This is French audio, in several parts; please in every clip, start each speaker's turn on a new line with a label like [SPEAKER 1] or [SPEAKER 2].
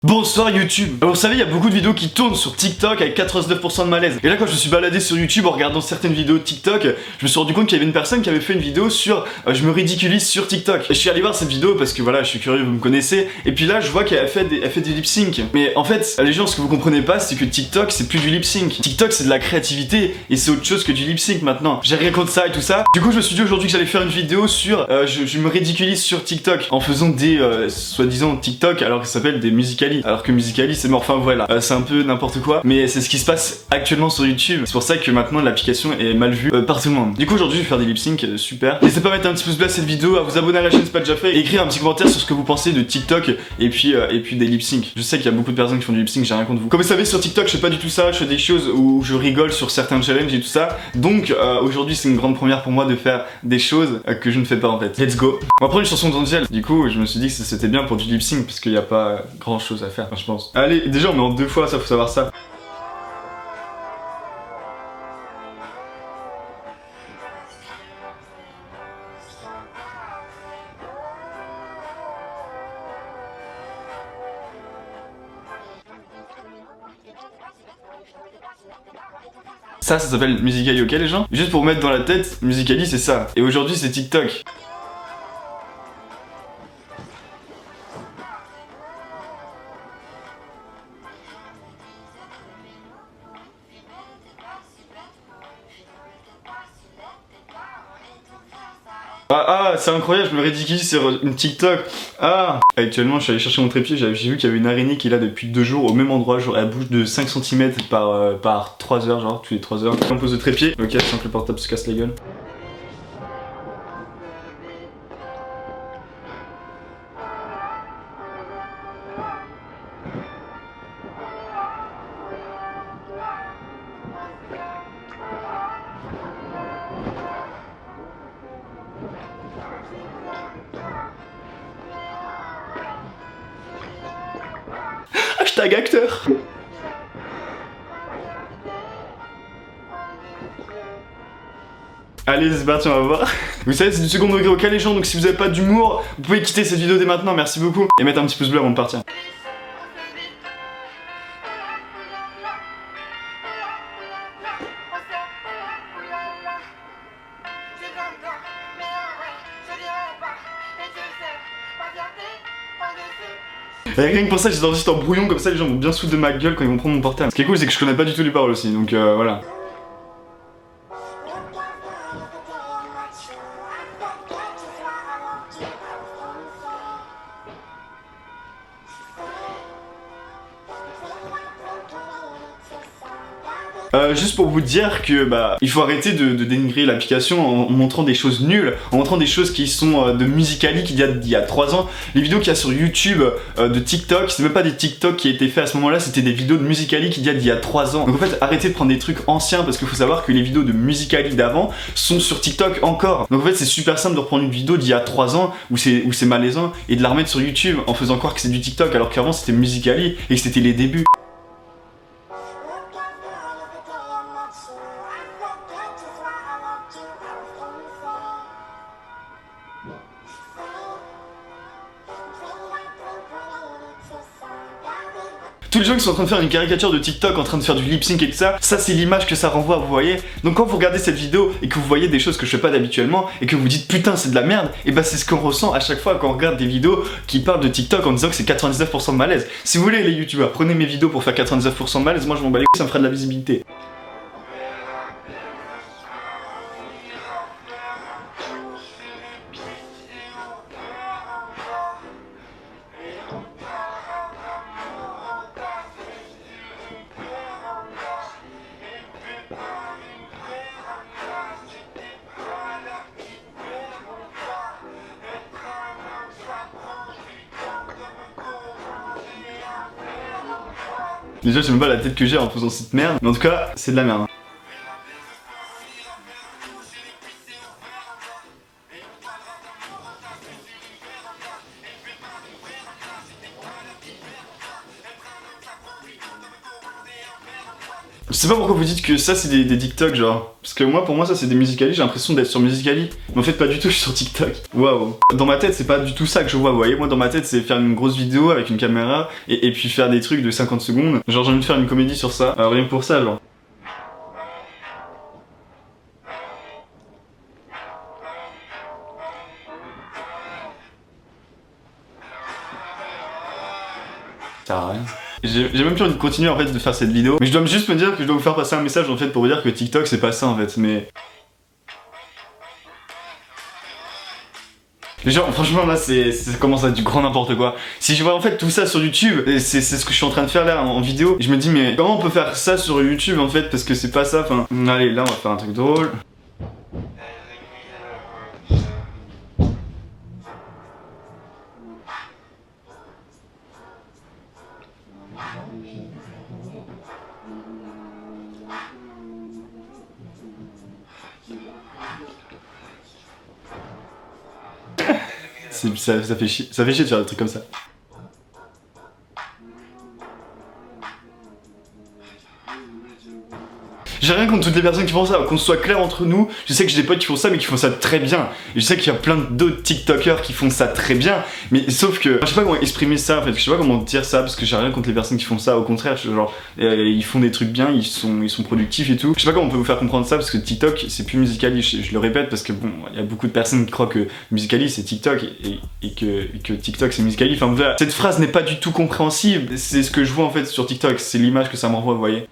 [SPEAKER 1] Bonsoir YouTube. Alors, vous savez, il y a beaucoup de vidéos qui tournent sur TikTok avec 99% de malaise. Et là, quand je me suis baladé sur YouTube en regardant certaines vidéos de TikTok, je me suis rendu compte qu'il y avait une personne qui avait fait une vidéo sur je me ridiculise sur TikTok. Et je suis allé voir cette vidéo parce que voilà, je suis curieux, vous me connaissez. Et puis là, je vois qu'elle fait du lip sync. Mais en fait, les gens, ce que vous comprenez pas, c'est que TikTok, c'est plus du lip sync. TikTok, c'est de la créativité et c'est autre chose que du lip sync maintenant. J'ai rien contre ça et tout ça. Du coup, je me suis dit aujourd'hui que j'allais faire une vidéo sur je me ridiculise sur TikTok en faisant des soi-disant TikTok alors que ça s'appelle des musicals. Alors que Musical.ly c'est mort, enfin voilà, c'est un peu n'importe quoi, mais c'est ce qui se passe actuellement sur YouTube. C'est pour ça que maintenant l'application est mal vue par tout le monde. Du coup aujourd'hui je vais faire des lip sync, super. N'hésitez pas à mettre un petit pouce bleu à cette vidéo, à vous abonner à la chaîne si c'est pas déjà fait, et écrire un petit commentaire sur ce que vous pensez de TikTok et puis des lip sync. Je sais qu'il y a beaucoup de personnes qui font du lip sync, j'ai rien contre vous. Comme vous savez sur TikTok je fais pas du tout ça, je fais des choses où je rigole sur certains challenges et tout ça. Donc aujourd'hui c'est une grande première pour moi de faire des choses que je ne fais pas en fait. Let's go. On va prendre une chanson d'Angel. Du coup je me suis dit que c'était bien pour du lip sync parce qu'il n'y a pas grand chose à faire. Je pense. Allez, déjà on met en deux fois, ça faut savoir ça. Ça s'appelle Musical.ly, ok les gens? Juste pour vous mettre dans la tête, Musical.ly c'est ça. Et aujourd'hui c'est TikTok. Ah, c'est incroyable, je me ridiculise sur une TikTok. Ah, actuellement je suis allé chercher mon trépied, j'ai vu qu'il y avait une araignée qui est là depuis 2 jours au même endroit, genre elle bouge de 5 cm par 3 heures, genre tous les 3 heures. On pose le trépied, ok, sans que le portable se casse la gueule. Hashtag acteur. Allez c'est parti, on va voir. Vous savez c'est du second degré, ok les gens, donc si vous avez pas d'humour, vous pouvez quitter cette vidéo dès maintenant, merci beaucoup. Et mettre un petit pouce bleu avant de partir. Et rien que pour ça, j'ai enregistré en brouillon, comme ça les gens vont bien se foutre de ma gueule quand ils vont prendre mon portable. Ce qui est cool, c'est que je connais pas du tout les paroles aussi, donc voilà. Juste pour vous dire que il faut arrêter de dénigrer l'application en montrant des choses nulles, en montrant des choses qui sont de Musical.ly qui date d'il y a 3 ans. Les vidéos qu'il y a sur YouTube de TikTok, c'est même pas des TikTok qui étaient faits à ce moment-là, c'était des vidéos de Musical.ly qui datent d'il y a 3 ans. Donc en fait, arrêtez de prendre des trucs anciens parce qu'il faut savoir que les vidéos de Musical.ly d'avant sont sur TikTok encore. Donc en fait, c'est super simple de reprendre une vidéo d'il y a 3 ans où c'est malaisant et de la remettre sur YouTube en faisant croire que c'est du TikTok alors qu'avant c'était Musical.ly et que c'était les débuts. Tous les gens qui sont en train de faire une caricature de TikTok, en train de faire du lip sync et tout ça, ça c'est l'image que ça renvoie, vous voyez. Donc quand vous regardez cette vidéo et que vous voyez des choses que je fais pas d'habituellement et que vous dites putain c'est de la merde, et c'est ce qu'on ressent à chaque fois quand on regarde des vidéos qui parlent de TikTok en disant que c'est 99% de malaise. Si vous voulez les youtubeurs, prenez mes vidéos pour faire 99% de malaise, moi je m'en bats les couilles, ça me fera de la visibilité. Déjà, je sais même pas la tête que j'ai en faisant cette merde, mais en tout cas, c'est de la merde. Je sais pas pourquoi vous dites que ça c'est des TikTok genre. Parce que moi pour moi ça c'est des Musical.ly, j'ai l'impression d'être sur Musical.ly. Mais en fait pas du tout, je suis sur TikTok. Waouh. Dans ma tête c'est pas du tout ça que je vois, vous voyez. Moi dans ma tête c'est faire une grosse vidéo avec une caméra et puis faire des trucs de 50 secondes. Genre j'ai envie de faire une comédie sur ça. Alors rien que pour ça genre. Ça sert à rien. J'ai même plus envie de continuer en fait de faire cette vidéo, mais je dois juste me dire que je dois vous faire passer un message en fait pour vous dire que TikTok c'est pas ça en fait, mais... Les gens, franchement là ça commence à être du grand n'importe quoi. Si je vois en fait tout ça sur YouTube, c'est ce que je suis en train de faire là en vidéo, je me dis mais comment on peut faire ça sur YouTube en fait parce que c'est pas ça, enfin... Allez là on va faire un truc drôle. Ça fait chier de faire des trucs comme ça. J'ai rien contre toutes les personnes qui font ça, qu'on soit clair entre nous, je sais que j'ai des potes qui font ça mais qui font ça très bien. Et je sais qu'il y a plein d'autres TikTokers qui font ça très bien, mais sauf que je sais pas comment exprimer ça en fait, je sais pas comment dire ça parce que j'ai rien contre les personnes qui font ça, au contraire, genre ils font des trucs bien, ils sont productifs et tout. Je sais pas comment on peut vous faire comprendre ça parce que TikTok c'est plus Musical.ly, je le répète parce que bon, il y a beaucoup de personnes qui croient que Musical.ly c'est TikTok et que TikTok c'est Musical.ly. Enfin voilà, cette phrase n'est pas du tout compréhensible, c'est ce que je vois en fait sur TikTok, c'est l'image que ça m'envoie, vous voyez.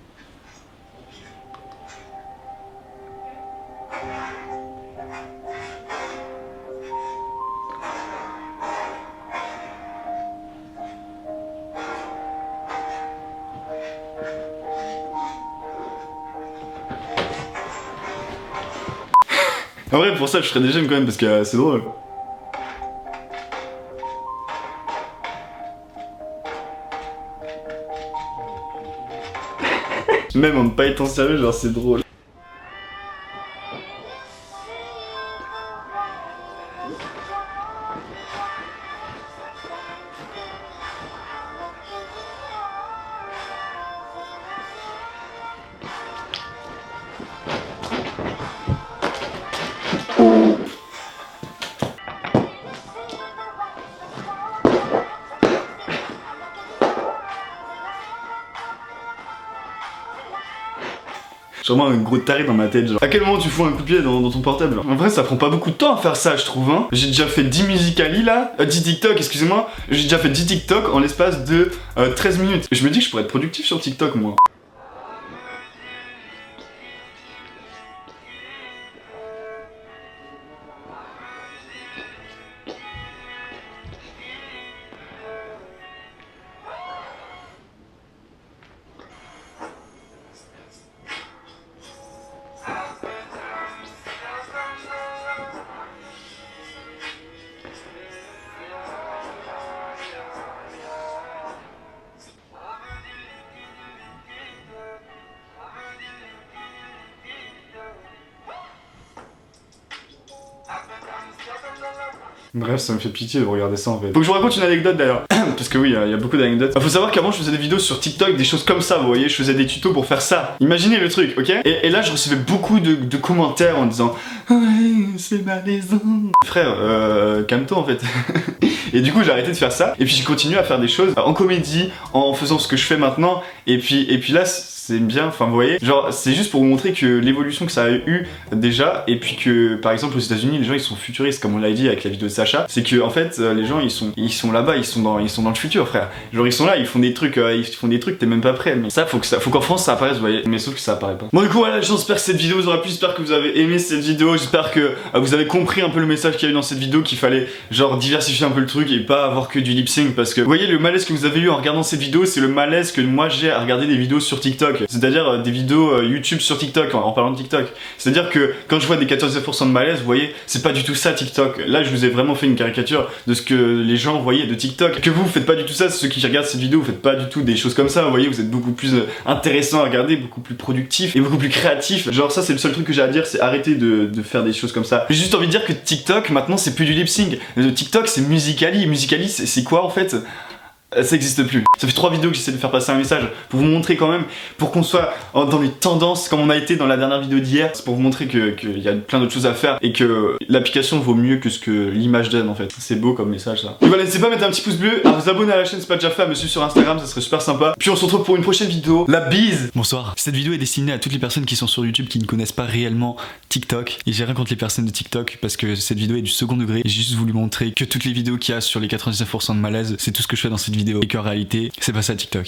[SPEAKER 1] En vrai, pour ça, je ferais des j'aime quand même parce que c'est drôle. Même en ne pas étant sérieux, genre c'est drôle. J'ai vraiment un gros taré dans ma tête, genre. À quel moment tu fous un coup de pied dans ton portable, genre. En vrai, ça prend pas beaucoup de temps à faire ça, je trouve, hein. J'ai déjà fait 10 Musical.ly là, 10 TikTok, excusez-moi. J'ai déjà fait 10 TikTok en l'espace de 13 minutes. Et je me dis que je pourrais être productif sur TikTok, moi. Bref, ça me fait pitié de regarder ça en fait. Faut que je vous raconte une anecdote d'ailleurs. Parce que oui, il y a beaucoup d'anecdotes. Faut savoir qu'avant je faisais des vidéos sur TikTok, des choses comme ça, vous voyez, je faisais des tutos pour faire ça. Imaginez le truc, ok? Et là je recevais beaucoup de commentaires en disant ouais, c'est malaisant. Frère, calme-toi en fait. Et du coup j'ai arrêté de faire ça. Et puis j'ai continué à faire des choses en comédie, en faisant ce que je fais maintenant. Et puis là c'est bien, enfin vous voyez, genre c'est juste pour vous montrer que l'évolution que ça a eu déjà, et puis que par exemple aux États-Unis les gens ils sont futuristes comme on l'a dit avec la vidéo de Sacha, c'est que en fait les gens ils sont là-bas, ils sont dans le futur, frère. Genre ils sont là, ils font des trucs t'es même pas prêt. Mais ça faut qu'en France ça apparaisse, vous voyez, mais sauf que ça apparaît pas. Bon du coup voilà, j'espère que cette vidéo vous aura plu, j'espère que vous avez aimé cette vidéo, j'espère que vous avez compris un peu le message qu'il y a eu dans cette vidéo, qu'il fallait genre diversifier un peu le truc et pas avoir que du lip sync, parce que vous voyez le malaise que vous avez eu en regardant cette vidéo, c'est le malaise que moi j'ai à regarder des vidéos sur TikTok, c'est-à-dire des vidéos YouTube sur TikTok, en parlant de TikTok. C'est-à-dire que quand je vois des 14% de malaise, vous voyez, c'est pas du tout ça TikTok. Là je vous ai vraiment fait une caricature de ce que les gens voyaient de TikTok. Que vous faites pas du tout ça, ceux qui regardent cette vidéo, vous faites pas du tout des choses comme ça, vous voyez, vous êtes beaucoup plus intéressant à regarder, beaucoup plus productif et beaucoup plus créatif. Genre ça c'est le seul truc que j'ai à dire, c'est arrêter de faire des choses comme ça. J'ai juste envie de dire que TikTok maintenant c'est plus du lip sync. TikTok c'est Musical.ly. Musical.ly c'est quoi en fait? ça existe plus. Ça fait 3 vidéos que j'essaie de faire passer un message pour vous montrer quand même, pour qu'on soit dans les tendances comme on a été dans la dernière vidéo d'hier. C'est pour vous montrer qu'il y a plein d'autres choses à faire et que l'application vaut mieux que ce que l'image donne en fait. C'est beau comme message ça. Donc voilà, n'hésitez pas à mettre un petit pouce bleu, à vous abonner à la chaîne si c'est pas déjà fait, à me suivre sur Instagram, ça serait super sympa. Puis on se retrouve pour une prochaine vidéo. La bise. Bonsoir. Cette vidéo est destinée à toutes les personnes qui sont sur YouTube qui ne connaissent pas réellement TikTok. Et j'ai rien contre les personnes de TikTok parce que cette vidéo est du second degré. J'ai juste voulu montrer que toutes les vidéos qu'il y a sur les 99% de malaise, c'est tout ce que je fais dans cette vidéo et qu'en réalité, c'est pas ça TikTok.